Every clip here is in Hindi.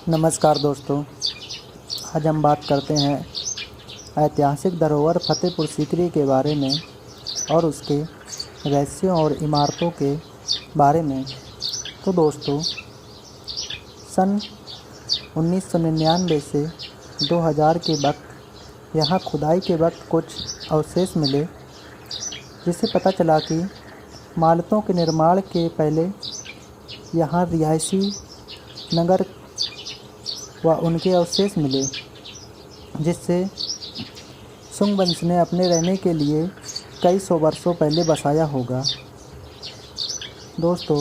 नमस्कार दोस्तों, आज हम बात करते हैं ऐतिहासिक धरोहर फतेहपुर सीकरी के बारे में और उसके रहस्यों और इमारतों के बारे में। तो दोस्तों, सन 1999 से 2000 के वक्त यहाँ खुदाई के वक्त कुछ अवशेष मिले, जिससे पता चला कि इमारतों के निर्माण के पहले यहाँ रिहायशी नगर व उनके अवशेष मिले, जिससे सुंग वंश ने अपने रहने के लिए कई सौ वर्षों पहले बसाया होगा। दोस्तों,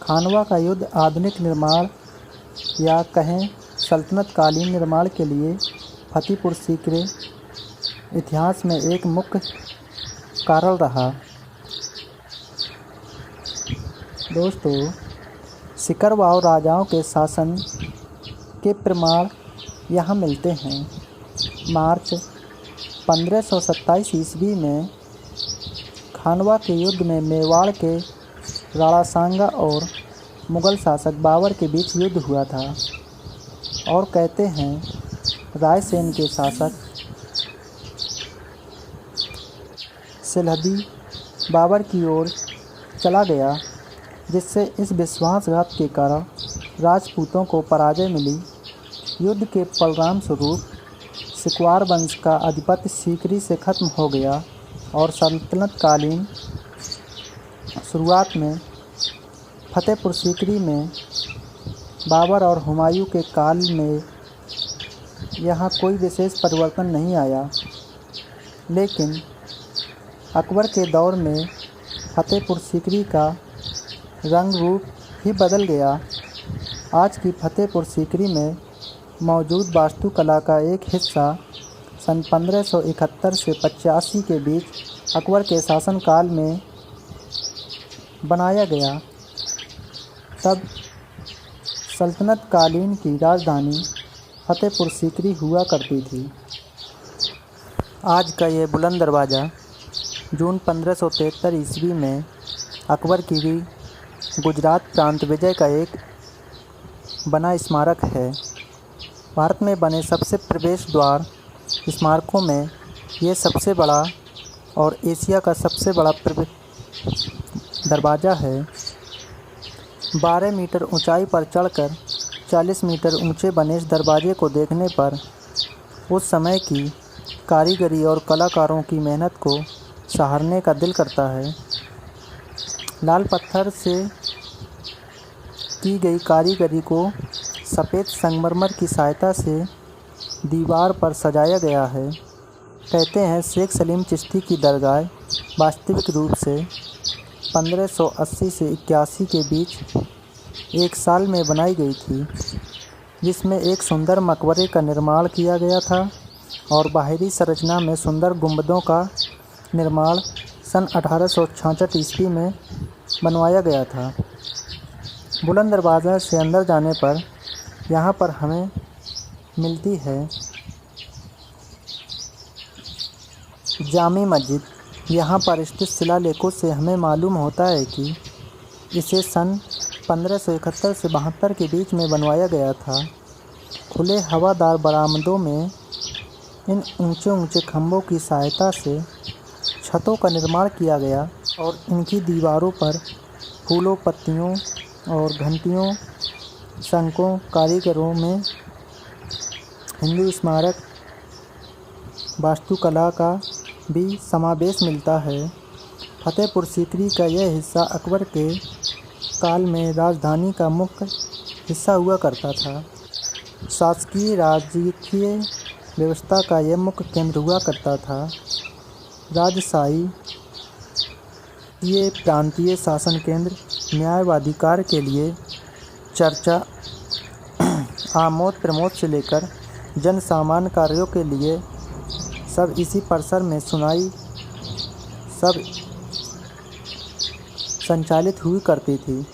खानवा का युद्ध आधुनिक निर्माण या कहें सल्तनत कालीन निर्माण के लिए फतेहपुर सीकरी इतिहास में एक मुख्य कारण रहा। दोस्तों, सिकरवार राजाओं के शासन के प्रमाण यहाँ मिलते हैं। मार्च 1527 ईस्वी में खानवा के युद्ध में मेवाड़ के राणा सांगा और मुग़ल शासक बाबर के बीच युद्ध हुआ था और कहते हैं रायसेन के शासक सिलहदी बाबर की ओर चला गया, जिससे इस विश्वासघात के कारण राजपूतों को पराजय मिली। युद्ध के परिणाम स्वरूप सिकवार वंश का आधिपत्य सीकरी से खत्म हो गया और सल्तनत कालीन शुरुआत में फतेहपुर सीकरी में बाबर और हुमायूं के काल में यहाँ कोई विशेष परिवर्तन नहीं आया, लेकिन अकबर के दौर में फतेहपुर सीकरी का रंग रूप ही बदल गया। आज की फतेहपुर सीकरी में मौजूद वास्तुकला का एक हिस्सा सन 1571 से 85 के बीच अकबर के शासनकाल में बनाया गया। तब सल्तनत कालीन की राजधानी फतेहपुर सीकरी हुआ करती थी। आज का यह बुलंद दरवाज़ा जून 1573 ईस्वी में अकबर की गुजरात प्रांत विजय का एक बना स्मारक है। भारत में बने सबसे प्रवेश द्वार स्मारकों में ये सबसे बड़ा और एशिया का सबसे बड़ा दरवाज़ा है। 12 मीटर ऊंचाई पर चढ़कर 40 मीटर ऊंचे बने इस दरवाजे को देखने पर उस समय की कारीगरी और कलाकारों की मेहनत को सराहने का दिल करता है। लाल पत्थर से की गई कारीगरी को सफ़ेद संगमरमर की सहायता से दीवार पर सजाया गया है। कहते हैं शेख सलीम चिश्ती की दरगाह वास्तविक रूप से 1580 से 81 के बीच एक साल में बनाई गई थी, जिसमें एक सुंदर मकबरे का निर्माण किया गया था और बाहरी संरचना में सुंदर गुंबदों का निर्माण सन 1866 ईस्वी में बनवाया गया था। बुलंद दरवाज़ा से अंदर जाने पर यहाँ पर हमें मिलती है जामी मस्जिद। यहाँ पर स्थित शिलालेखों से हमें मालूम होता है कि इसे सन 1571 से 72 के बीच में बनवाया गया था। खुले हवादार बरामदों में इन ऊंचे ऊंचे खंभों की सहायता से छतों का निर्माण किया गया और इनकी दीवारों पर फूलों, पत्तियों और घंटियों, शंखों कारीगरों में हिंदू स्मारक वास्तुकला का भी समावेश मिलता है। फतेहपुर सीकरी का यह हिस्सा अकबर के काल में राजधानी का मुख्य हिस्सा हुआ करता था। शासकीय राजकीय व्यवस्था का यह मुख्य केंद्र हुआ करता था। राजशाही ये प्रांतीय शासन केंद्र न्याय व अधिकार के लिए चर्चा, आमोद प्रमोद से लेकर जन सामान्य कार्यों के लिए सब इसी परिसर में सुनाई सब संचालित हुई करती थी।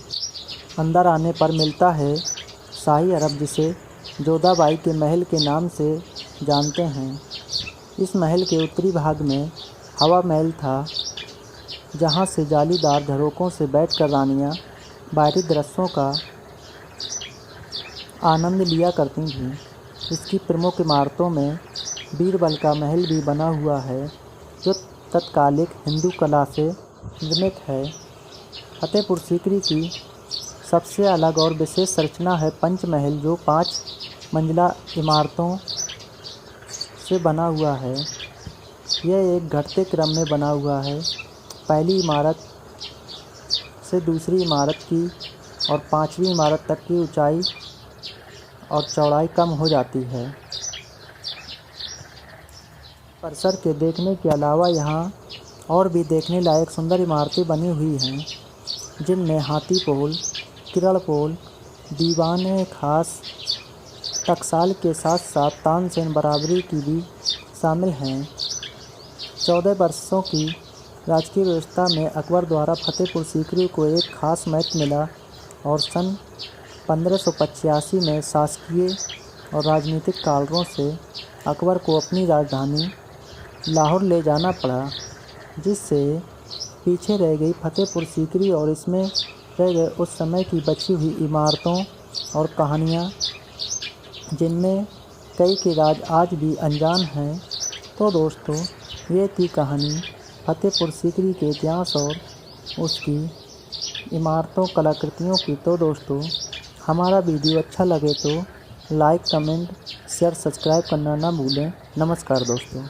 अंदर आने पर मिलता है शाही अरब, जिसे जोधाबाई के महल के नाम से जानते हैं। इस महल के उत्तरी भाग में हवा महल था, जहाँ से जालीदार झरोकों से बैठकर रानियाँ बाहरी दृश्यों का आनंद लिया करती थीं। इसकी प्रमुख इमारतों में बीरबल का महल भी बना हुआ है, जो तत्कालिक हिंदू कला से निर्मित है। फतेहपुर सीकरी की सबसे अलग और विशेष संरचना है पंचमहल, जो 5 मंजिला इमारतों से बना हुआ है। यह एक घटते क्रम में बना हुआ है। पहली इमारत से दूसरी इमारत की और 5वीं इमारत तक की ऊंचाई और चौड़ाई कम हो जाती है। परिसर के देखने के अलावा यहाँ और भी देखने लायक सुंदर इमारतें बनी हुई हैं, जिनमें हाथी पोल, किरण पोल, दीवान खास टकसाल के साथ साथ तानसेन बराबरी की भी शामिल हैं। 14 वर्षों की राजकीय व्यवस्था में अकबर द्वारा फतेहपुर सीकरी को एक खास महत्व मिला और सन 1585 में शासकीय और राजनीतिक कारणों से अकबर को अपनी राजधानी लाहौर ले जाना पड़ा, जिससे पीछे रह गई फतेहपुर सीकरी और इसमें रह गए उस समय की बची हुई इमारतों और कहानियाँ, जिनमें कई के राज आज भी अनजान हैं। तो दोस्तों, ये थी कहानी फतेहपुर सीकरी के इतिहास और उसकी इमारतों, कलाकृतियों की। तो दोस्तों, हमारा वीडियो अच्छा लगे तो लाइक, कमेंट, शेयर, सब्सक्राइब करना ना भूलें। नमस्कार दोस्तों।